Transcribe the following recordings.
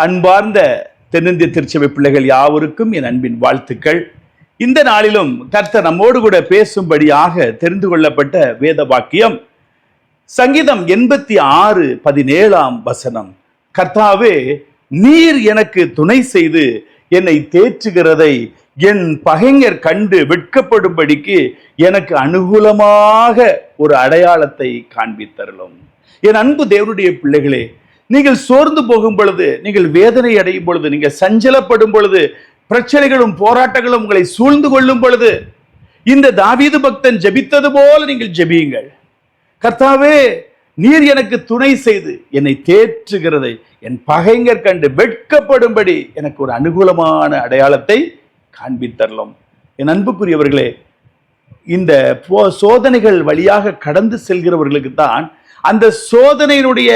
அன்பார்ந்த தென்னிந்திய திருச்சபை பிள்ளைகள் யாவருக்கும் என் அன்பின் வாழ்த்துக்கள். இந்த நாளிலும் கர்த்தர் நம்மோடு கூட பேசும்படியாக தெரிந்து கொள்ளப்பட்ட வேத வாக்கியம் சங்கீதம் 86:17. கர்த்தாவே, நீர் எனக்கு துணை செய்து என்னை தேற்றுகிறதை என் பகைஞர் கண்டு வெட்கப்படும்படிக்கு எனக்கு அனுகூலமாக ஒரு அடையாளத்தை காண்பித்தருளும். என் அன்பு தேவனுடைய பிள்ளைகளே, நீங்கள் சோர்ந்து போகும் பொழுது, நீங்கள் வேதனை அடையும் பொழுது, நீங்கள் சஞ்சலப்படும் பொழுது, பிரச்சனைகளும் போராட்டங்களும் உங்களை சூழ்ந்து கொள்ளும் பொழுது, இந்த தாவீது பக்தன் ஜெபித்தது போல நீங்கள் ஜெபியுங்கள். கர்த்தாவே, நீர் எனக்கு துணை செய்து என்னை தேற்றுகிறதை என் பகைஞர் கண்டு வெட்கப்படும்படி எனக்கு ஒரு அனுகூலமான அடையாளத்தை காண்பித்தரலாம். என் அன்புக்குரியவர்களே, இந்த சோதனைகள் வழியாக கடந்து செல்கிறவர்களுக்கு தான் அந்த சோதனையினுடைய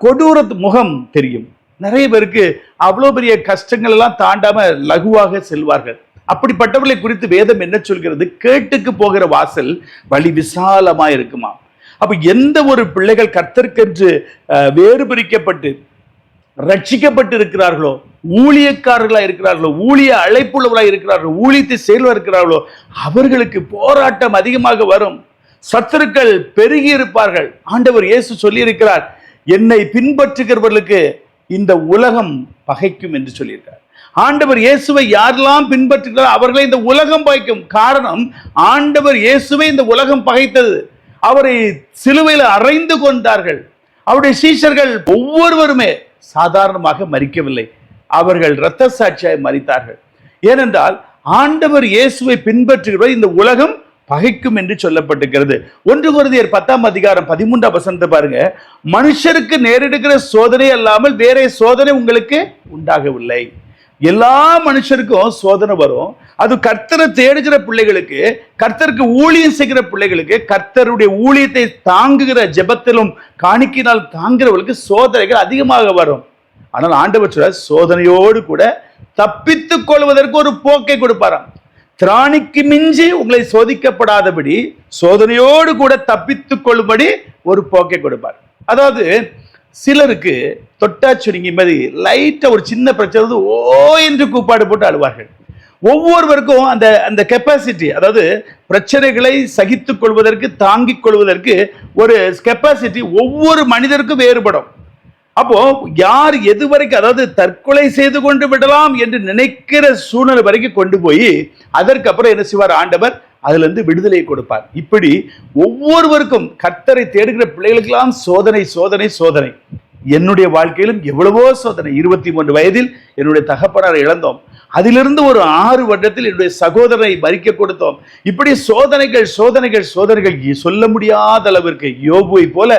கொடூர முகம் தெரியும். நிறைய பேருக்கு அவ்வளோ பெரிய கஷ்டங்கள் எல்லாம் தாண்டாம லகுவாக செல்வார்கள். அப்படிப்பட்டவர்களை குறித்து வேதம் என்ன சொல்கிறது? கேட்டுக்கு போகிற வாசல் வழி விசாலமா இருக்குமா. அப்ப எந்த ஒரு பிள்ளைகள் கர்த்தருக்கென்று வேறு பிரிக்கப்பட்டு ரட்சிக்கப்பட்டு இருக்கிறார்களோ, ஊழியக்காரர்களா இருக்கிறார்களோ, ஊழிய அழைப்புள்ளவர்களா இருக்கிறார்களோ, ஊழியத்தை செயல்வா இருக்கிறார்களோ, அவர்களுக்கு போராட்டம் அதிகமாக வரும். சத்துருக்கள் பெருகி இருப்பார்கள். ஆண்டவர் இயேசு சொல்லி இருக்கிறார், என்னை பின்பற்றுகிறவர்களுக்கு இந்த உலகம் பகைக்கும் என்று சொல்லியிருக்கார். ஆண்டவர் இயேசுவை யாரெல்லாம் பின்பற்றுகிறார் அவர்களை இந்த உலகம் பகைக்கும். காரணம், ஆண்டவர் இயேசுவை இந்த உலகம் பகைத்தது. அவரை சிலுவையில் அறைந்து கொண்டார்கள். அவருடைய சீஷர்கள் ஒவ்வொருவருமே சாதாரணமாக மரிக்கவில்லை, அவர்கள் இரத்த சாட்சியாய் மரித்தார்கள். ஏனென்றால் ஆண்டவர் இயேசுவை பின்பற்றுகிறவர் இந்த உலகம் பகைக்கும் என்று சொல்லப்பட்டிருக்கிறது. 1 கொரிந்தியர் 10:13 பாருங்க. மனுஷருக்கு நேரிடுகிற சோதனை அல்லாமல் வேற சோதனை உங்களுக்கு உண்டாகவில்லை. எல்லா மனுஷருக்கும் சோதனை வரும். அது கர்த்தரை தேடுகிற பிள்ளைகளுக்கு, கர்த்தருக்கு ஊழியம் செய்கிற பிள்ளைகளுக்கு, கர்த்தருடைய ஊழியத்தை தாங்குகிற ஜெபத்திலும் காணிக்கையினால் தாங்குகிறவர்களுக்கு சோதனைகள் அதிகமாக வரும். ஆனால் ஆண்டவர் சொல்ற, சோதனையோடு கூட தப்பித்துக் கொள்வதற்கு ஒரு போக்கை கொடுப்பாராம். திராணிக்கு மிஞ்சி உங்களை சோதிக்கப்படாதபடி சோதனையோடு கூட தப்பித்துக் கொள்ளும்படி ஒரு போக்கை கொடுப்பார். அதாவது சிலருக்கு தொட்டா சுருங்கி மாதிரி லைட்டா ஒரு சின்ன பிரச்சனை ஓ என்று கூப்பாடு போட்டு அழுவார்கள். ஒவ்வொருவருக்கும் அந்த அந்த கெப்பாசிட்டி, அதாவது பிரச்சனைகளை சகித்துக் கொள்வதற்கு, தாங்கிக் கொள்வதற்கு ஒரு கெப்பாசிட்டி ஒவ்வொரு மனிதருக்கும் வேறுபடும். அப்போ யார் எது வரைக்கும், அதாவது தற்கொலை செய்து கொண்டு விடலாம் என்று நினைக்கிற சூழ்நிலை வரைக்கும் கொண்டு போய் அதற்கப்புறம் என்ன செய்வார்? ஆண்டவர் அதுல இருந்து விடுதலை கொடுப்பார். இப்படி ஒவ்வொருவருக்கும் கர்த்தரை தேடுகிற பிள்ளைகளுக்கெல்லாம் சோதனை சோதனை சோதனை. என்னுடைய வாழ்க்கையிலும் எவ்வளவோ சோதனை. 23 வயதில் என்னுடைய தகப்பனாரை இழந்தோம். அதிலிருந்து ஒரு 6 வருடத்தில் என்னுடைய சகோதரனை மரிக்க கொடுத்தோம். இப்படி சோதனைகள் சோதனைகள் சோதனைகள் சொல்ல முடியாத அளவிற்கு யோபுவை போல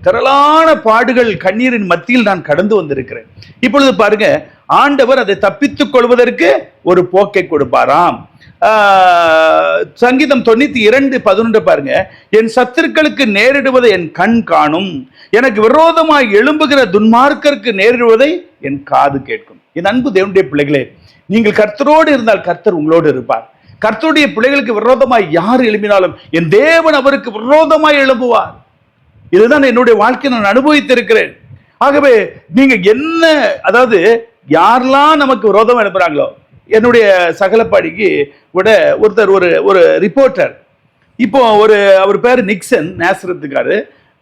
திரளான பாடுகள் கண்ணீரின் மத்தியில் நான் கடந்து வந்திருக்கிறேன். இப்பொழுது பாருங்க, ஆண்டவர் அதை தப்பித்துக் கொள்வதற்கு ஒரு போக்கை கொடுப்பாராம். சங்கீதம் 92:11 பாருங்க. என் சத்துருக்களுக்கு நேரிடுவதை என் கண் காணும், எனக்கு விரோதமாய் எழும்புகிற துன்மார்க்கருக்கு நேரிடுவதை என் காது கேட்கும். என் அன்பு தேவனுடைய பிள்ளைகளே, நீங்கள் கர்த்தரோடு இருந்தால் கர்த்தர் உங்களோடு இருப்பார். கர்த்தருடைய பிள்ளைகளுக்கு விரோதமாய் யார் எழும்பினாலும் என் தேவன் அவருக்கு விரோதமாய் எழும்புவார். இதுதான் என்னுடைய வாழ்க்கையை நான் அனுபவித்திருக்கிறேன். ஆகவே நீங்க என்ன, அதாவது யாரெல்லாம் நமக்கு விரோதமா எழுப்புறாங்களோ, என்னுடைய சகலப்பாடிக்கு விட ஒருத்தர் ஒரு ரிப்போர்ட்டர், இப்போ அவர் பேரு நிக்சன், நேசரத்துக்காரு.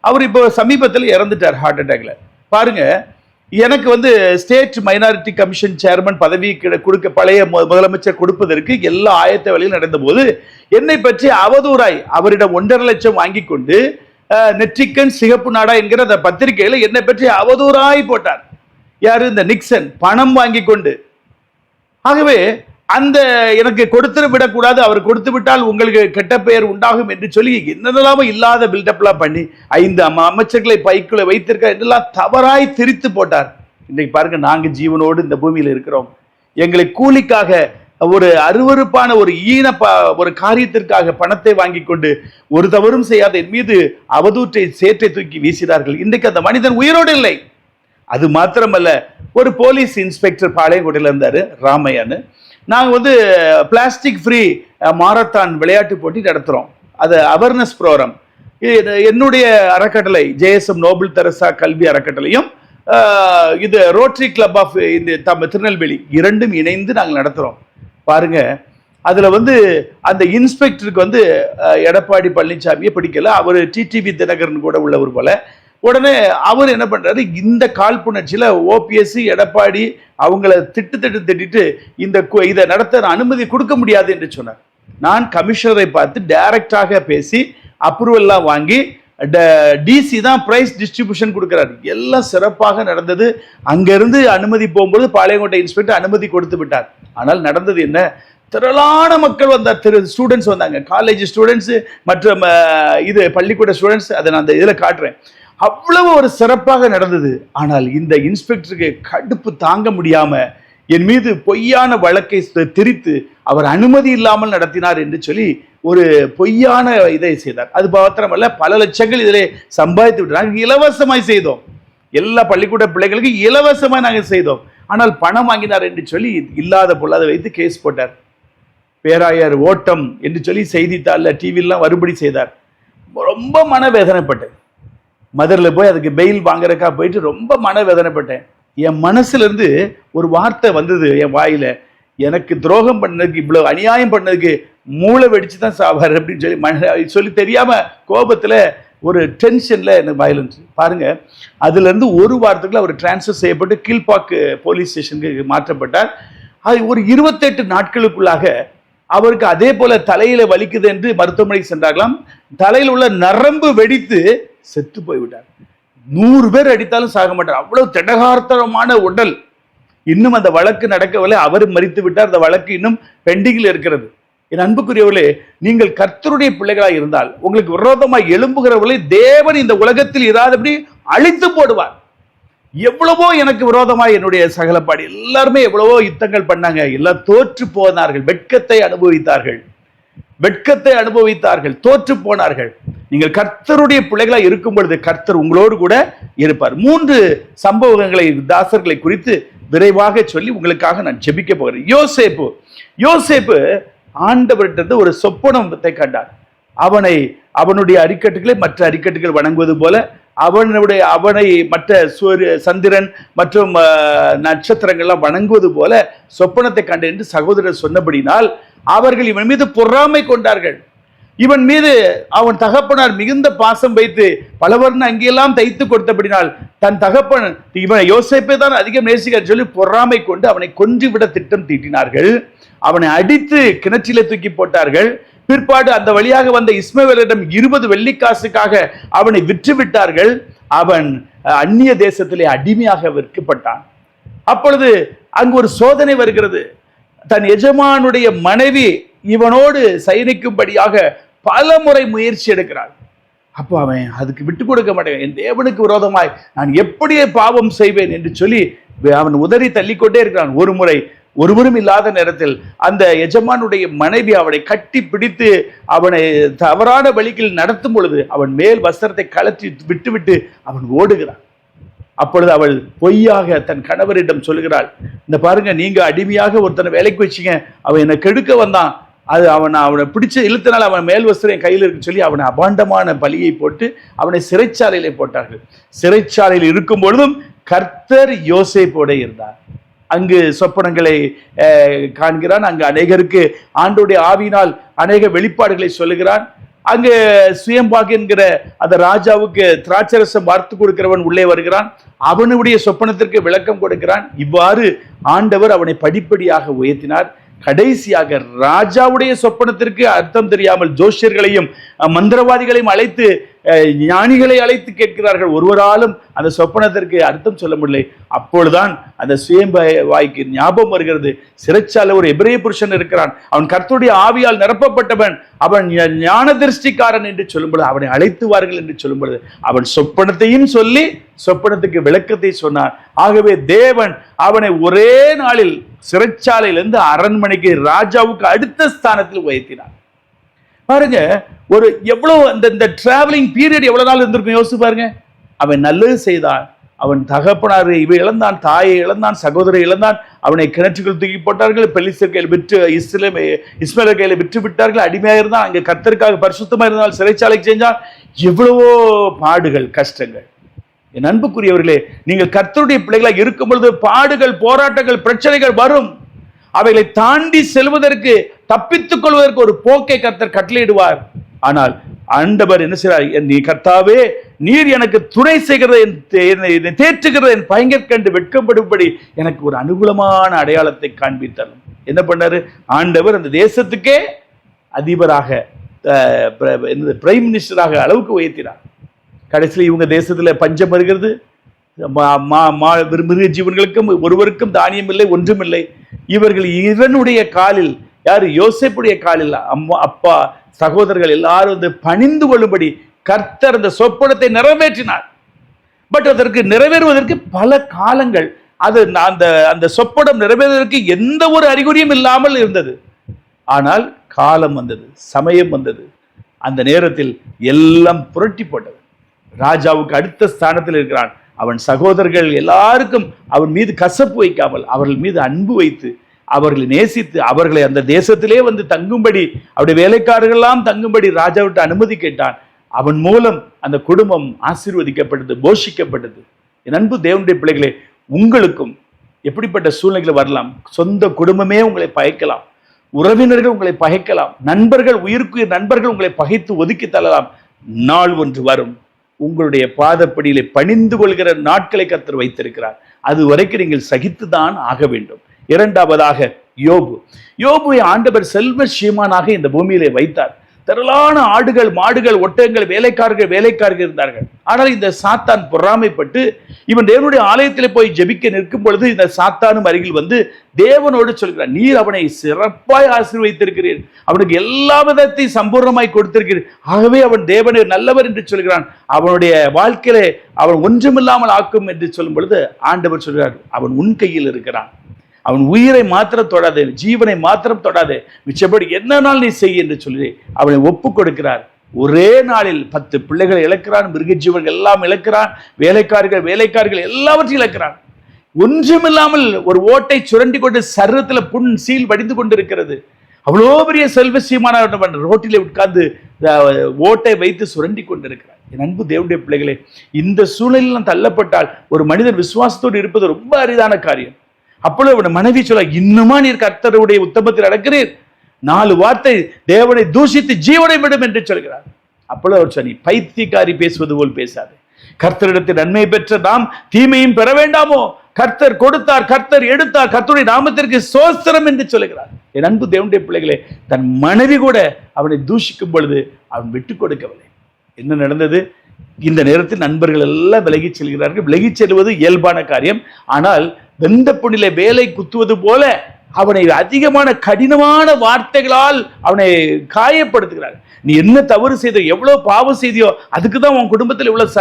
அவர் இப்போ சமீபத்தில் இறந்துட்டார் ஹார்ட் அட்டாக்ல. பாருங்க, எனக்கு ஸ்டேட் மைனாரிட்டி கமிஷன் சேர்மன் பதவி கொடுக்க பழைய முதலமைச்சர் கொடுப்பதற்கு எல்லா ஆயத்த வேலையும் நடந்த போது என்னை பற்றி அவதூறாய் அவரிடம் 1.5 லட்சம் வாங்கி கொண்டு நெற்றிக்கன் சிகப்பு நாடா என்கிற அந்த பத்திரிகையில என்னை பற்றி அவதூறாய் போட்டார். யாரு? இந்த நிக்சன், பணம் வாங்கி கொண்டு. ஆகவே அந்த எனக்கு கொடுத்து விடக்கூடாது, அவர் கொடுத்து விட்டால் உங்களுக்கு கெட்ட பெயர் உண்டாகும் என்று சொல்லி என்னெல்லாம இல்லாத பில்டப்லாம் பண்ணி 5 அமைச்சர்களை பைக்குள்ள வைத்திருக்க இதெல்லாம் தவறாய் திரித்து போட்டார். இன்றைக்கு பாருங்க, நாங்க ஜீவனோடு இந்த பூமியில் இருக்கிறோம். எங்களை கூலிக்காக ஒரு அருவருப்பான ஒரு ஒரு காரியத்திற்காக பணத்தை வாங்கி கொண்டு ஒரு தவறும் செய்யாத என் மீது அவதூற்றை சேற்றை தூக்கி வீசினார்கள். இன்றைக்கு அந்த மனிதன் உயிரோடு இல்லை. அது மாத்திரமல்ல, ஒரு போலீஸ் இன்ஸ்பெக்டர் பாளையங்கோட்டையில் இருந்தாரு, ராமையான்னு. நாங்கள் பிளாஸ்டிக் ஃப்ரீ மாரத்தான் விளையாட்டு போட்டி நடத்துகிறோம். அது அவேர்னஸ் ப்ரோக்ராம். என்னுடைய அறக்கட்டளை JSM நோபல் தெரசா கல்வி அறக்கட்டளையும் இது ரோட்டரி கிளப் ஆஃப் இந்த திருநெல்வேலி இரண்டும் இணைந்து நாங்கள் நடத்துகிறோம் பாருங்க. அதில் அந்த இன்ஸ்பெக்டருக்கு எடப்பாடி பழனிசாமியை பிடிக்கல, அவர் டிடிவி தினகரன் கூட உள்ளவர் போல. உடனே அவர் என்ன பண்றாரு, இந்த காழ்ப்புணர்ச்சியில் ஓபிஎஸ் எடப்பாடி அவங்கள திட்டிட்டு இதை நடத்த அனுமதி கொடுக்க முடியாது என்று சொன்னார். நான் கமிஷனரை பார்த்து டைரக்டாக பேசி அப்ரூவல்லாம் வாங்கி டிசி தான் பிரைஸ் டிஸ்ட்ரிபியூஷன் கொடுக்கிறார். எல்லாம் சிறப்பாக நடந்தது. அங்கிருந்து அனுமதி போகும்போது பாளையங்கோட்டை இன்ஸ்பெக்டர் அனுமதி கொடுத்து விட்டார். ஆனால் நடந்தது என்ன, திரளான மக்கள் வந்தார், ஸ்டூடெண்ட்ஸ் வந்தாங்க, காலேஜ் ஸ்டூடெண்ட்ஸ் மற்றும் இது பள்ளிக்கூட ஸ்டூடெண்ட்ஸ். அதை நான் அந்த இதில் காட்டுறேன். அவ்வளவு ஒரு சிறப்பாக நடந்தது. ஆனால் இந்த இன்ஸ்பெக்டருக்கு கடுப்பு தாங்க முடியாம என் மீது பொய்யான வழக்கை திரித்து அவர் அனுமதி இல்லாமல் நடத்தினார் என்று சொல்லி ஒரு பொய்யான இதை செய்தார். அது மாத்திரமல்ல, பல லட்சங்கள் இதிலே சம்பாதித்து விட்டு நாங்கள் இலவசமாய் செய்தோம். எல்லா பள்ளிக்கூட பிள்ளைகளுக்கு இலவசமாய் நாங்கள் செய்தோம். ஆனால் பணம் வாங்கினார் என்று சொல்லி இல்லாத பொல்லாத வைத்து கேஸ் போட்டார். பேராயர் ஓட்டம் என்று சொல்லி செய்தித்தாள்ல டிவிலாம் வரும்படி செய்தார். ரொம்ப மனவேதனைப்பட்டேன். மதுரையில் போய் அதுக்கு பெயில் வாங்குறக்கா போயிட்டு ரொம்ப மனவேதனைப்பட்டேன். என் மனசுல இருந்து ஒரு வார்த்தை வந்தது என் வாயில, எனக்கு துரோகம் பண்ணதுக்கு, இவ்வளவு அநியாயம் பண்ணதுக்கு மூளை வெடிச்சு தான் சாவார் அப்படின்னு சொல்லி தெரியாம கோபத்துல ஒரு டென்ஷன்ல எனக்கு வயலன்ஸ் பாருங்க. அதுல இருந்து ஒரு வாரத்துக்குள்ள அவர் டிரான்ஸ்ஃபர் செய்யப்பட்டு கீழ்பாக்கு போலீஸ் ஸ்டேஷனுக்கு மாற்றப்பட்டார். அது ஒரு 28 நாட்களுக்குள்ளாக அவருக்கு அதே போல தலையில வலிக்குது என்று மருத்துவமனைக்கு சென்றார்களாம். தலையில் உள்ள நரம்பு வெடித்து செத்து போய்விட்டார். 100 பேர் அடித்தாலும் சாக மாட்டார். அவ்வளவு திடகார்த்தமான உடல். இன்னும் அந்த வழக்கு நடக்கவில்லை. அவர் மரித்து விட்டார். அந்த வழக்கு இன்னும் பெண்டிங்கில் இருக்கிறது. என் அன்புக்குரியவர்களே, நீங்கள் கர்த்தருடைய பிள்ளைகளாக இருந்தால் உங்களுக்கு விரோதமாய் எழும்புகிறவர்களை தேவன் இந்த உலகத்தில் இராதபடி அழித்து போடுவார். எவ்வளவோ எனக்கு விரோதமாய் என்னுடைய சகலப்பாடி எல்லாருமே எவ்வளவோ யுத்தங்கள் பண்ணாங்க. எல்லாம் தோற்று போனார்கள், வெட்கத்தை அனுபவித்தார்கள், தோற்று போனார்கள். நீங்கள் கர்த்தருடைய பிள்ளைகளாக இருக்கும் பொழுது கர்த்தர் உங்களோடு கூட இருப்பார். 3 சம்பவங்களை தாசர்களை குறித்து விரைவாக சொல்லி உங்களுக்காக நான் ஜெபிக்க போகிறேன். யோசேப்பு ஆண்டவர்கிட்ட ஒரு சொப்பனத்தை கண்டார். அவனுடைய அரிக்கட்டுகளை மற்ற அரிக்கட்டுகள் வணங்குவது போல அவனை மற்ற சந்திரன் மற்றும் நட்சத்திரங்கள்லாம் வணங்குவது போல சொப்பனத்தை கண்டு என்று சகோதரர் சொன்னபடினால் அவர்கள் இவன் மீது பொறாமை கொண்டார்கள். இவன் மீது அவன் தகப்பனார் மிகுந்த பாசம் வைத்து பலவர்ண அங்கெல்லாம் தைத்து கொடுத்தபடினால் தன் தகப்பன் இவன் யோசேப்பை தான் அதிகம் நேசிக்க சொல்லி பொறாமை கொண்டு அவனை கொன்றுவிட திட்டம் தீட்டினார்கள். அவனை அடித்து கிணற்றிலே தூக்கி போட்டார்கள். பிற்பாடு அந்த வழியாக வந்த இஸ்மவேலிடம் 20 வெள்ளிக்காசுக்காக அவனை விற்று விட்டார்கள். அவன் அந்நிய தேசத்திலே அடிமையாக விற்கப்பட்டான். அப்பொழுது அங்கு ஒரு சோதனை வருகிறது. தன் எஜமானுடைய மனைவி இவனோடு சயனிக்கும்படியாக பல முறை முயற்சி எடுக்கிறாள். அப்போ அவன் அதுக்கு விட்டு கொடுக்க மாட்டேன், என் தேவனுக்கு விரோதமாய் நான் எப்படியே பாவம் செய்வேன் என்று சொல்லி அவன் உதறி தள்ளிக்கொண்டே இருக்கிறான். ஒரு முறை ஒருவரும் இல்லாத நேரத்தில் அந்த எஜமானுடைய மனைவி அவனை கட்டி பிடித்து அவனை தவறான வழியில் நடத்தும் பொழுது அவன் மேல் வஸ்திரத்தை கலற்றி விட்டுவிட்டு அவன் ஓடுகிறான். அப்பொழுது அவள் பொய்யாக தன் கணவரிடம் சொல்லுகிறாள், இந்த பாருங்க, நீங்க அடிமையாக ஒருத்தனை வேலைக்கு வச்சிங்க, அவன் என்னை கெடுக்க வந்தான், அது அவனை பிடிச்சு இழுத்தனால் அவன் மேல் வஸ்திரம் கையில் இருக்குன்னு சொல்லி அவனை அபாண்டமான பலியை போட்டு அவனை சிறைச்சாலையிலே போட்டார்கள். சிறைச்சாலையில் இருக்கும் பொழுதும் கர்த்தர் யோசேப்போட இருந்தார். அங்கு சொப்பனங்களை காண்கிறான். அங்கு அநேகருக்கு ஆண்டோடைய ஆவியினால் அநேக வெளிப்பாடுகளை சொல்லுகிறான். அங்கு சுயம்பாக் என்கிற அந்த ராஜாவுக்கு திராட்சரசம் வார்த்து கொடுக்கிறவன் உள்ளே வருகிறான். அவனுடைய சொப்பனத்திற்கு விளக்கம் கொடுக்கிறான். இவ்வாறு ஆண்டவர் அவனை படிப்படியாக உயர்த்தினார். கடைசியாக ராஜாவுடைய சொப்பனத்திற்கு அர்த்தம் தெரியாமல் ஜோஷியர்களையும் மந்திரவாதிகளையும் அழைத்து ஞானிகளை அழைத்து கேட்கிறார்கள். ஒருவராலும் அந்த சொப்பனத்திற்கு அர்த்தம் சொல்ல முடியலை. அப்பொழுதுதான் அந்த சுயம்பாய்க்கு ஞாபகம் வருகிறது. சிறைச்சாலை ஒரு எபிரேய புருஷன் இருக்கிறான், அவன் கர்த்தருடைய ஆவியால் நிரப்பப்பட்டவன், அவன் ஞான திருஷ்டிக்காரன் என்று சொல்லும்பொழுது அவனை அழைத்துவார்கள் என்று சொல்லும்பொழுது அவன் சொப்பனத்தையும் சொல்லி சொப்பனத்துக்கு விளக்கத்தை சொன்னான். ஆகவே தேவன் அவனை ஒரே நாளில் சிறைச்சாலையிலிருந்து அரண்மனைக்கு ராஜாவுக்கு அடுத்த ஸ்தானத்தில் உயர்த்தினார். பாருங்க, ஒரு எவ்வளவு அந்த டிராவலிங் பீரியட் எவ்வளவு நாள் இருந்திருக்கும் யோசிச்சு பாருங்க. அவன் நல்லது செய்தான். அவன் தகப்பனார் இவை இழந்தான், தாயை இழந்தான், சகோதரை இழந்தான். அவனை கிணற்றுகள் தூக்கி போட்டார்கள். பெலிஸ்தர் கையில் விற்று இஸ்மேலர் கையில் விற்று விட்டார்கள். அடிமையாக இருந்தான். அங்கே கர்த்தருக்காக பரிசுத்தமாக இருந்தால் சிறைச்சாலைக்கு செஞ்சான். எவ்வளவோ பாடுகள், கஷ்டங்கள். என் அன்புக்குரியவர்களே, நீங்கள் கர்த்தருடைய பிள்ளைகளாக இருக்கும் பொழுது பாடுகள், போராட்டங்கள், பிரச்சனைகள் வரும். அவைகளை தாண்டி செல்வதற்கு, தப்பித்துக் கொள்வதற்கு ஒரு போக்கை கர்த்தர் கட்டளையிடுவார். ஆனால் ஆண்டவர் என்ன செய்றார்? நீ கர்த்தாவே, நீர் எனக்கு துணை செய்கிறதை, என்னை தேற்றுகிறதை என் பயங்கர் கண்டு வெட்கப்படும்படி எனக்கு ஒரு அனுகூலமான அடையாளத்தை காண்பித்தார். என்ன பண்ணாரு? ஆண்டவர் அந்த தேசத்துக்கே அதிபராக, பிரைம் மினிஸ்டராக அளவுக்கு உயர்த்தினார். கடைசியில் இவங்க தேசத்துல பஞ்சம் வருகிறது. மிருக ஜீவன்களுக்கும் ஒருவருக்கும் தானியம் இல்லை, ஒன்றும் இல்லை. இவர்கள் இவனுடைய காலில், யாரு? யோசேப்புடைய காலில் அம்மா, அப்பா, சகோதரர்கள் எல்லாரும் வந்து பணிந்து கொள்ளும்படி கர்த்தர் அந்த சொப்பனத்தை நிறைவேற்றினார். பட் அதற்கு நிறைவேறுவதற்கு பல காலங்கள், அது அந்த சொப்பனம் நிறைவேறுவதற்கு எந்த ஒரு அறிகுறியும் இல்லாமல் இருந்தது. ஆனால் காலம் வந்தது, சமயம் வந்தது. அந்த நேரத்தில் எல்லாம் புரட்டி போட்டது. ராஜாவுக்கு அடுத்த ஸ்தானத்தில் இருக்கிறான். அவன் சகோதரர்கள் எல்லாருக்கும் அவன் மீது கசப்பு வைக்காமல் அவர்கள் மீது அன்பு வைத்து அவர்களை நேசித்து அவர்களை அந்த தேசத்திலே வந்து தங்கும்படி, அவருடைய வேலைக்காரர்கள் எல்லாம் தங்கும்படி ராஜாவிட்டு அனுமதி கேட்டான். அவன் மூலம் அந்த குடும்பம் ஆசீர்வதிக்கப்பட்டது, போஷிக்கப்பட்டது. என் அன்பு தேவனுடைய பிள்ளைகளே, உங்களுக்கும் எப்படிப்பட்ட சூழ்நிலைகள் வரலாம். சொந்த குடும்பமே உங்களை பகைக்கலாம், உறவினர்கள் உங்களை பகைக்கலாம், நண்பர்கள், உயிருக்கு நண்பர்கள் உங்களை பகைத்து ஒதுக்கி தள்ளலாம். நாள் ஒன்று வரும், உங்களுடைய பாதப்படியிலே பணிந்து கொள்கிற நாட்களை கர்த்தர் வைத்திருக்கிறார். அது வரைக்கும் நீங்கள் சகித்துதான் ஆக வேண்டும். இரண்டாவதாக யோபுவை ஆண்டவர் செல்வ சீமானாக இந்த பூமியிலே வைத்தார். திரளான ஆடுகள், மாடுகள், ஒட்டகங்கள், வேலைக்காரர்கள் இருந்தார்கள். ஆனால் இந்த சாத்தான் பொறாமைப்பட்டு இவன் தேவனுடைய ஆலயத்தில் போய் ஜெபிக்க நிற்கும் பொழுது இந்த சாத்தானும் அருகில் வந்து தேவனோடு சொல்கிறார், நீர் அவனை சிறப்பாய் ஆசீர்வதித்திருக்கிறீர், அவனுக்கு எல்லா விதத்தையும் சம்பூர்ணமாய் கொடுத்திருக்கிறீர், ஆகவே அவன் தேவனை நல்லவர் என்று சொல்கிறான், அவனுடைய வாழ்க்கையிலே அவன் ஒன்றுமில்லாமல் ஆக்கும் என்று சொல்லும் பொழுது ஆண்டவர் சொல்கிறார், அவன் உன் கையில் இருக்கிறான், அவன் உயிரை மாத்திரம் தொடாதே, ஜீவனை மாத்திரம் தொடாதே, மிச்சப்படி என்ன நாள் நீ செய் என்று சொல்லி அவனை ஒப்பு கொடுக்கிறார். ஒரே நாளில் 10 பிள்ளைகளை இழக்கிறான், மிருக ஜீவன்கள் எல்லாம் இழக்கிறான், வேலைக்காரர்கள் எல்லாவற்றையும் இழக்கிறான். ஒன்றுமில்லாமல் ஒரு ஓட்டை சுரண்டி கொண்டு சரீரத்தில் புண் சீல் வடிந்து கொண்டிருக்கிறது. அவ்வளோ பெரிய செல்வசியமான ரோட்டிலே உட்கார்ந்து ஓட்டை வைத்து சுரண்டி கொண்டிருக்கிறார். என் அன்பு தேவனுடைய பிள்ளைகளே, இந்த சூழ்நிலையில் தள்ளப்பட்டால் ஒரு மனிதன் விசுவாசத்தோடு இருப்பது ரொம்ப அரிதான காரியம். அப்பொழுது அவன் மனைவி சொல்ல, இன்னுமா நீர் கர்த்தருடைய உத்தமத்தில் நடக்கிறீர், 4 வார்த்தை தேவனை தூஷித்து ஜீவனை விடும் என்று சொல்கிறார். அப்பொழுது அவர் சொன்னி, பைத்தியக்காரி பேசுவது போல் பேசாது, கர்த்தரிடத்தில் நன்மை பெற்ற நாம் தீமையும் பெற வேண்டாமோ, கர்த்தர் கொடுத்தார், கர்த்தர் எடுத்தார், கர்த்தருடைய நாமத்திற்கு ஸ்தோத்திரம் என்று சொல்கிறார். என் அன்பு தேவனுடைய பிள்ளைகளே, தன் மனைவி கூட அவனை தூஷிக்கும் பொழுது அவன் விட்டுக் கொடுக்கவில்லை. என்ன நடந்தது? இந்த நேரத்தில் நண்பர்கள் எல்லாம் விலகிச் செல்கிறார்கள். விலகிச் செல்வது இயல்பான காரியம். ஆனால் வெந்த புண்ணிலே வேலை குத்துவது போல அவனை அதிகமான கடினமான வார்த்தைகளால் அவனை காயப்படுத்துகிறார். நீ என்ன தவறு செய்தோ, எவ்வளவு பாவம் செய்தியோ, அதுக்குதான் உன் குடும்பத்தில் இவ்வளவு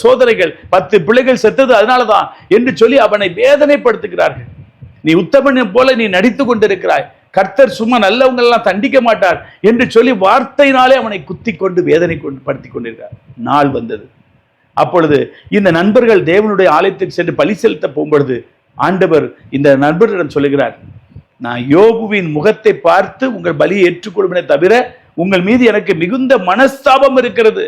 சோதனைகள், 10 பிள்ளைகள் செத்தது அதனாலதான் என்று சொல்லி அவனை வேதனைப்படுத்துகிறார்கள். நீ உத்தமனை போல நீ நடித்து கொண்டிருக்கிறாய், கர்த்தர் சும்மா நல்லவங்க எல்லாம் தண்டிக்க மாட்டார் என்று சொல்லி வார்த்தையினாலே அவனை குத்தி கொண்டு வேதனை படுத்தி கொண்டிருக்கிறார். நாள் வந்தது. அப்பொழுது இந்த நண்பர்கள் தேவனுடைய ஆலயத்துக்கு சென்று பலி செலுத்த போகும்பொழுது ஆண்டவர் இந்த நண்பரிடம் சொல்லுகிறார், நான் யோபுவின் முகத்தை பார்த்து உங்கள் பலியை ஏற்றுக்கொள்வதை தவிர உங்கள் மீது எனக்கு மிகுந்த மனஸ்தாபம் இருக்கிறது.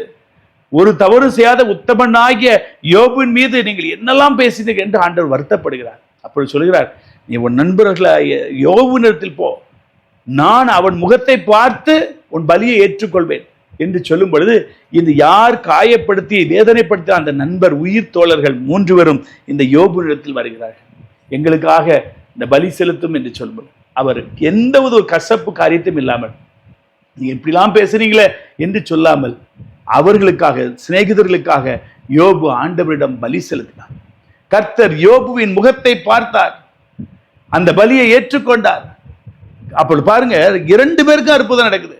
ஒரு தவறு செய்யாத உத்தமனாகிய யோபுவின் மீது நீங்கள் என்னெல்லாம் பேசினீர்கள் என்று ஆண்டவர் வருத்தப்படுகிறார். அப்பொழுது சொல்கிறார், நீ உன் நண்பர்களை யோபுவினிடத்தில் போ, நான் அவன் முகத்தை பார்த்து உன் பலியை ஏற்றுக்கொள்வேன் என்று சொல்லும் பொழுது இந்த யார் காயப்படுத்தி வேதனைப்படுத்தி அந்த நண்பர் உயிர் தோழர்கள் 3 பேரும் இந்த யோபுவினிடத்தில் வருகிறார்கள். எங்களுக்காக இந்த பலி செலுத்தும் என்று சொல்லும்போது அவர் எந்த ஒரு கசப்பு காரியத்தையும் இல்லாமல், நீ எப்படிலாம் பேசுறீங்களே என்று சொல்லாமல் அவர்களுக்காக, சிநேகிதர்களுக்காக யோபு ஆண்டவரிடம் பலி செலுத்தினார். கர்த்தர் யோபுவின் முகத்தை பார்த்தார், அந்த பலியை ஏற்றுக்கொண்டார். அப்பொழுது பாருங்க, 2 பேருக்கும் அற்புதம் நடக்குது.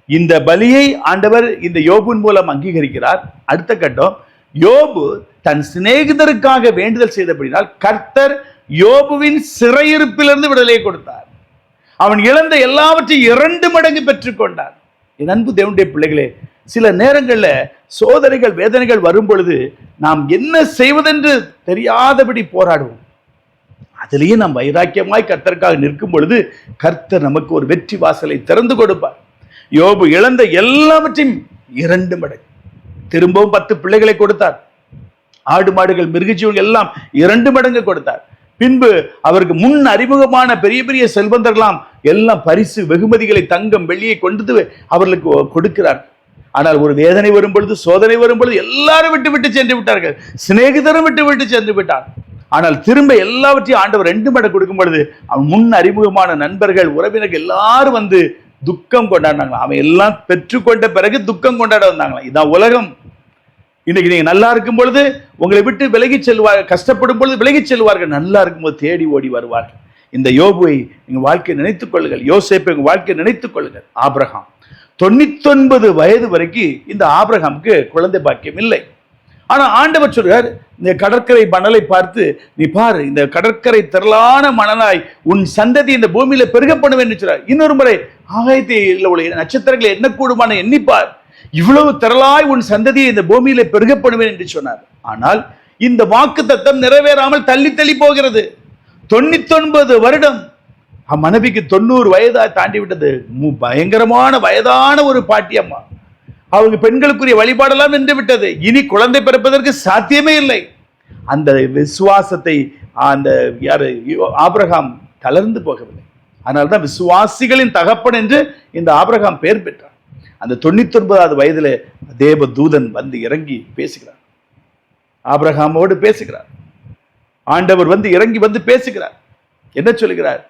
இந்த பலியை ஆண்டவர் இந்த யோபுவின் மூலம் அங்கீகரிக்கிறார். அடுத்த கட்டம், யோபு தன் சிநேகிதருக்காக வேண்டுதல் செய்தபடினால் கர்த்தர் யோபுவின் சிறையிருப்பிலிருந்து விடுதலையை கொடுத்தார். அவன் இழந்த எல்லாவற்றையும் 2 மடங்கு பெற்றுக்கொண்டார். என் அன்பு தேவனுடைய பிள்ளைகளே, சில நேரங்களில் சோதனைகள், வேதனைகள் வரும் பொழுது நாம் என்ன செய்வதென்று தெரியாதபடி போராடுவோம். அதிலேயே நாம் வைராக்கியமாய் கர்த்தருக்காக நிற்கும் பொழுது கர்த்தர் நமக்கு ஒரு வெற்றி வாசலை திறந்து கொடுப்பார். யோபு இழந்த எல்லாவற்றையும் 2 மடங்கு, திரும்பவும் 10 பிள்ளைகளை கொடுத்தார். ஆடு மாடுகள் மிருகஜீவன்கள் எல்லாம் 2 மடங்கு கொடுத்தார். பின்பு அவருக்கு முன் அறிமுகமான பெரிய பெரிய செல்வந்தர்களாம் எல்லாம் பரிசு வெகுமதிகளை, தங்கம் வெள்ளியை கொண்டு அவர்களுக்கு கொடுக்கிறார். ஆனால் ஒரு வேதனை வரும் பொழுது, சோதனை வரும் பொழுது எல்லாரும் விட்டு விட்டு சென்று விட்டார்கள். சிநேகிதரும் விட்டு விட்டு சென்று விட்டார். ஆனால் திரும்ப எல்லாவற்றையும் ஆண்டவர் 2 மடங்கு கொடுக்கும் பொழுது அவன் முன் அறிமுகமான நண்பர்கள், உறவினர்கள் எல்லாரும் வந்து துக்கம் கொண்டாடினாங்களா. அவன் எல்லாம் பெற்றுக்கொண்ட பிறகு துக்கம் கொண்டாட வந்தாங்களா. இதான் உலகம். இன்னைக்கு நீங்க நல்லா இருக்கும் பொழுது உங்களை விட்டு விலகி செல்வார்கள், கஷ்டப்படும் பொழுது விலகி செல்வார்கள். நல்லா இருக்கும்போது தேடி ஓடி வருவார்கள். இந்த யோபுவை நீங்க வாழ்க்கையை நினைத்துக் கொள்ளுங்கள். யோசேப்பை உங்க வாழ்க்கையை நினைத்துக் கொள்ளுங்கள். ஆபிரகாம் 99 வயது வரைக்கும் இந்த ஆபிரகாமுக்கு குழந்தை பாக்கியம் இல்லை. ஆனா ஆண்டவர் சொல்றார், இந்த கடற்கரை மணலை பார்த்து நீ பாரு, இந்த கடற்கரை திரளான மணலாய் உன் சந்ததி இந்த பூமியில பெருக பண்ணுவேன் சொல்றார். இன்னொரு முறை ஆகாயத்தில் உள்ள நட்சத்திரங்களை என்ன கூடுமான எண்ணிப்பார், இவ்வளவு திரளாய் உன் சந்ததியை இந்த பூமியில பெருக பண்ணுவேன் என்று சொன்னார். ஆனால் இந்த வாக்கு தத்தம் நிறைவேறாமல் தள்ளி தள்ளி போகிறது. 99 வருடம் மனைவிக்கு 90 வயதா தாண்டி விட்டது. பயங்கரமான வயதான ஒரு பாட்டி அம்மா. அவங்க பெண்களுக்குரிய வழிபாடெல்லாம் நின்று விட்டது. இனி குழந்தை பிறப்பதற்கு சாத்தியமே இல்லை. அந்த விசுவாசத்தை அந்த ஆபிரகாம் தளர்ந்து போகவில்லை. அதனால்தான் விசுவாசிகளின் தகப்பன் என்று இந்த ஆபிரகாம் பெயர் பெற்றார். அந்த 99வது வயதிலே தேவ தூதன் வந்து இறங்கி பேசுகிறார். ஆபிரகாமோடு பேசுகிறார். ஆண்டவர் வந்து இறங்கி வந்து பேசுகிறார். என்ன சொல்லுகிறார்?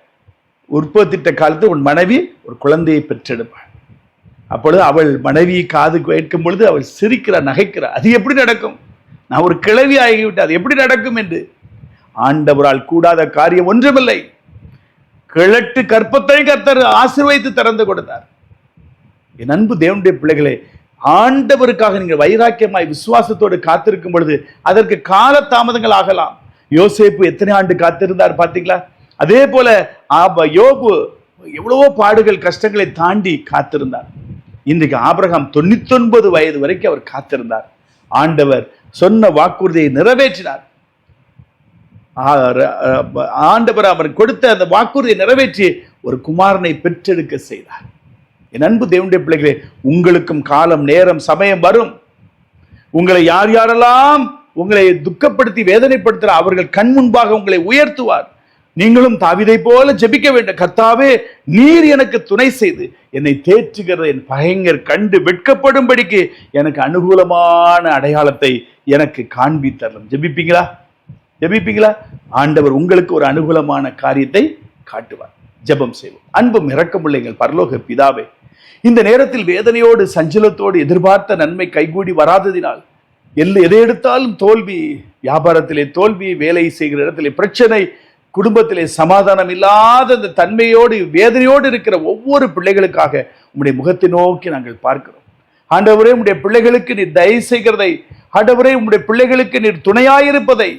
உற்பத்திட்ட காலத்தில் உன் மனைவி ஒரு குழந்தையை பெற்றெடுப்பாள். அப்பொழுது அவள் மனைவி காது கேட்கும் பொழுது அவள் சிரிக்கிறார், நகைக்கிறார். அது எப்படி நடக்கும்? நான் ஒரு கிழவி ஆகிவிட்டு அது எப்படி நடக்கும் என்று. ஆண்டவரால் கூடாத காரியம் ஒன்றுமில்லை. கிழட்டு கற்பத்தை கர்த்தர் ஆசீர்வதித்து திறந்து கொடுத்தார். என் அன்பு தேவனுடைய பிள்ளைகளே, ஆண்டவருக்காக நீங்கள் வைராக்கியமாய் விசுவாசத்தோடு காத்திருக்கும் பொழுது அதற்கு கால தாமதங்கள் ஆகலாம். யோசேப்பு எத்தனை ஆண்டு காத்திருந்தார் பார்த்தீங்களா? அதே போல யோபு எவ்வளவோ பாடுகள் கஷ்டங்களை தாண்டி காத்திருந்தார். இன்றைக்கு ஆபிரகாம் 99 வயது வரைக்கும் அவர் காத்திருந்தார். ஆண்டவர் சொன்ன வாக்குறுதியை நிறைவேற்றினார். ஆண்டவர் அவர் கொடுத்த அந்த வாக்குறுதியை நிறைவேற்றி ஒரு குமாரனை பெற்றெடுக்க செய்தார். என் அன்பு தேவனுடைய பிள்ளைகளே, உங்களுக்கும் காலம், நேரம், சமயம் வரும். உங்களை யார் யாரெல்லாம் உங்களை துக்கப்படுத்தி வேதனைப்படுத்துற அவர்கள் கண் முன்பாக உங்களை உயர்த்துவார். நீங்களும் தாவீதை போல ஜெபிக்க வேண்டும். கர்த்தாவே, நீர் எனக்கு துணை செய்து என்னை தேற்றுகிற என் பகைஞர் கண்டு வெட்கப்படும்படிக்கு எனக்கு அனுகூலமான அடையாளத்தை எனக்கு காண்பித்தரலாம். ஜெபிப்பீங்களா? ஜெபிப்பீங்களா? ஆண்டவர் உங்களுக்கு ஒரு அனுகூலமான காரியத்தை காட்டுவார். ஜெபம் செய்வோம். அன்பும் இரக்கமுள்ள எங்கள் பரலோக பிதாவே, இந்த நேரத்தில் வேதனையோடு சஞ்சலத்தோடு எதிர்பார்த்த நன்மை கைகூடி வராததினால் எதை எடுத்தாலும் தோல்வி, வியாபாரத்திலே தோல்வி, வேலை செய்கிற இடத்திலே பிரச்சனை, குடும்பத்திலே சமாதானம் இல்லாத இந்த தன்மையோடு வேதனையோடு இருக்கிற ஒவ்வொரு பிள்ளைகளுக்காக உம்முடைய முகத்தை நோக்கி நாங்கள் பார்க்கிறோம். ஆண்டவரே, உம்முடைய பிள்ளைகளுக்கு நீர் தயவு செய்கிறதை, ஆண்டவரே உம்முடைய பிள்ளைகளுக்கு நீர் துணையாயிருப்பதை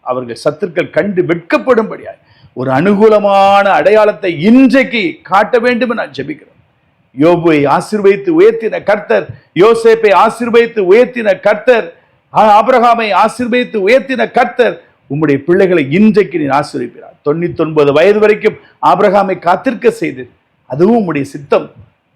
அவர்கள் சத்துருக்கள் கண்டு வெட்கப்படும்படியாய் ஒரு அனுகூலமான அடையாளத்தை இன்றைக்கு காட்ட வேண்டும் நான் ஜெபிக்கிறேன். யோபுவை ஆசீர்வதித்து உயர்த்தின கர்த்தர், யோசேப்பை ஆசீர்வதித்து உயர்த்தின கர்த்தர், ஆபிரகாமை ஆசீர்வதித்து உயர்த்தின கர்த்தர் உம்முடைய பிள்ளைகளை இன்றைக்கு நீர் ஆசீர்வதிப்பார். 99 வயது வரைக்கும் ஆபிரகாமை காத்திருக்க செய்து, அதுவும் உம்முடைய சித்தம்.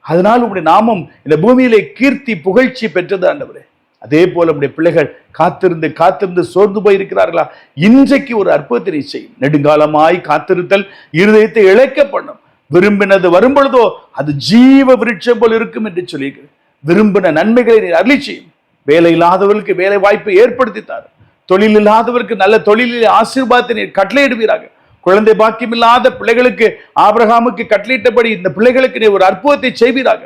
அதனால் உம்முடைய நாமம் இந்த பூமியிலே கீர்த்தி புகழ்ச்சி பெற்றது ஆண்டவரே. அதே போல உம்முடைய பிள்ளைகள் காத்திருந்து காத்திருந்து சோர்ந்து போயிருக்கிறார்களா? இன்றைக்கு ஒரு அற்புதத்தை செய்யும். நெடுங்காலமாய் காத்திருத்தல் இருதயத்தை இழைக்க பண்ணும். விரும்பினது வரும் பொழுதோ அது ஜீவ விருட்சம் போல் இருக்கும் என்று சொல்லியிருக்கிறது. விரும்பின நன்மைகளை நீர் அருளி செய்யும். வேலை இல்லாதவர்களுக்கு வேலை வாய்ப்பை ஏற்படுத்தித்தார். தொழில் இல்லாதவருக்கு நல்ல தொழிலில் ஆசீர்வாதத்தை நீர் கட்டளையிடுவீராக. குழந்தை பாக்கியம் இல்லாத பிள்ளைகளுக்கு ஆபிரகாமுக்கு கட்டளையிட்டபடி இந்த பிள்ளைகளுக்கு நீர் ஒரு அற்புதத்தை செய்வீராக.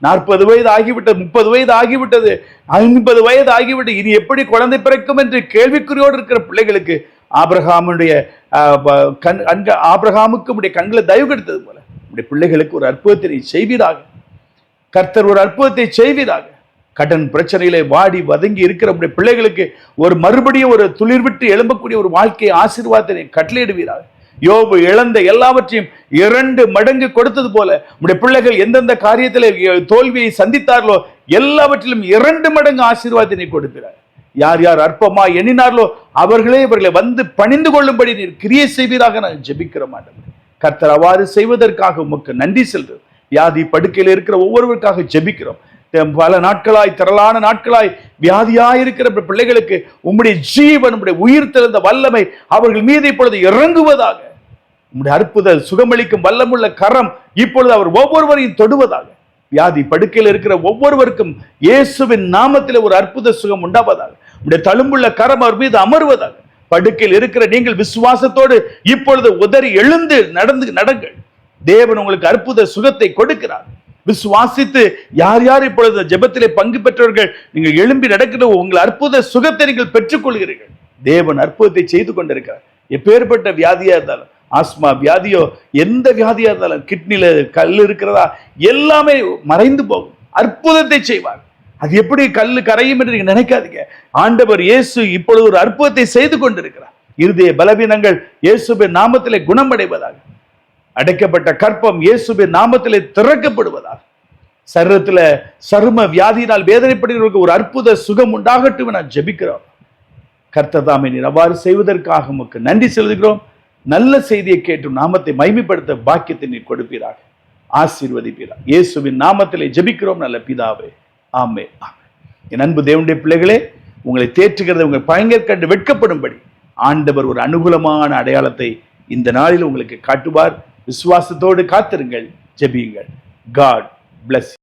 40 வயது ஆகிவிட்டது, 30 வயது ஆகிவிட்டது, 50 வயது ஆகிவிட்டது, இனி எப்படி குழந்தை பிறக்கும் என்று கேள்விக்குறியோடு இருக்கிற பிள்ளைகளுக்கு ஆபிரகாமுக்கு உடைய கண்களை தயவு கெடுத்தது போல உடைய பிள்ளைகளுக்கு ஒரு அற்புதத்தை செய்வீராக. கர்த்தர் ஒரு அற்புதத்தை செய்வீராக. கடன் பிரச்சனையிலே வாடி வதங்கி இருக்கிற உடைய பிள்ளைகளுக்கு ஒரு மறுபடியும் ஒரு துளிர் விட்டு எழும்பக்கூடிய ஒரு வாழ்க்கையை ஆசீர்வாதத்தை கட்டளையிடுவீராக. யோபு இழந்த எல்லாவற்றையும் 2 மடங்கு கொடுத்தது போல உடைய பிள்ளைகள் எந்தெந்த காரியத்தில் தோல்வியை சந்தித்தார்களோ எல்லாவற்றிலும் 2 மடங்கு ஆசீர்வாதத்தை கொடுக்கிறார். யார் யார் அற்பமா எண்ணினார்களோ அவர்களே இவர்களை வந்து பணிந்து கொள்ளும்படி நீர் கிரியை செய்வீராக நான் ஜெபிக்கிற மாட்டேன். கர்த்தர் அவ்வாறு செய்வதற்காக உமக்கு நன்றி செல்கிறோம். வியாதி படுக்கையில் இருக்கிற ஒவ்வொருவருக்காக ஜெபிக்கிறோம். பல நாட்களாய், திரளான நாட்களாய் வியாதியாயிருக்கிற பிள்ளைகளுக்கு உம்முடைய ஜீவன், உம்முடைய உயிர் தெழுந்த வல்லமை அவர்கள் மீது இப்பொழுது இறங்குவதாக. உம்முடைய அற்புத சுகமளிக்கும் வல்லமுள்ள கரம் இப்பொழுது அவர் ஒவ்வொருவரையும் தொடுவதாக. வியாதி படுக்கையில் இருக்கிற ஒவ்வொருவருக்கும் இயேசுவின் நாமத்தில் ஒரு அற்புத சுகம் உண்டாவதாக. உம்முடைய தழும்புள்ள கரம் அவர் மீது அமர்வதாக. படுக்கையில் இருக்கிற நீங்கள் விசுவாசத்தோடு இப்பொழுது உதறி எழுந்து நடங்கள். தேவன் உங்களுக்கு அற்புத சுகத்தை கொடுக்கிறார். விசுவாசித்து யார் யார் இப்பொழுது ஜெபத்திலே பங்கு பெற்றவர்கள் நீங்கள் எழும்பி நடக்கிற உங்கள் அற்புத சுகத்தை நீங்கள் பெற்றுக் கொள்கிறீர்கள். தேவன் அற்புதத்தை செய்து கொண்டிருக்கிறார். எப்பேற்பட்ட வியாதியா இருந்தாலும், ஆஸ்மா வியாதியோ எந்த வியாதியா இருந்தாலும், கிட்னில கல் இருக்கிறதா எல்லாமே மறைந்து போகும். அற்புதத்தை செய்வார். அது எப்படி கல்லு கரையும் என்று நீங்க நினைக்காதீங்க. ஆண்டவர் இயேசு இப்பொழுது ஒரு அற்புதத்தை செய்து கொண்டிருக்கிறார். இருதய பலவீனங்கள் இயேசுவின் நாமத்திலே குணமடைவதாக. அடைக்கப்பட்ட கற்பம் இயேசுவின் நாமத்திலே திறக்கப்படுவதாக. சரீரத்தில் சரும வியாதியினால் வேதனைப்படுகிறவர்களுக்கு ஒரு அற்புத சுகம் உண்டாகட்டும் நான் ஜெபிக்கிறோம். கர்த்தர் தாமே நீர் அவ்வாறு செய்வதற்காக உமக்கு நன்றி செலுத்துகிறோம். நல்ல செய்தியை கேட்டும் நாமத்தை மகிமைப்படுத்த பாக்கியத்தை நீர் கொடுப்பீராக, ஆசீர்வதிப்பீராக. இயேசுவின் நாமத்திலே ஜெபிக்கிறோம் நல்ல பிதாவே, ஆமே. என் அன்பு தேவனுடைய பிள்ளைகளே, உங்களை தேற்றுகிறத உங்கள் பயங்கர கண்டு வெட்கப்படும்படி ஆண்டவர் ஒரு அனுகூலமான அடையாளத்தை இந்த நாளில் உங்களுக்கு காட்டுவார். விசுவாசத்தோடு காத்திருங்கள், ஜெபியுங்கள். God bless you.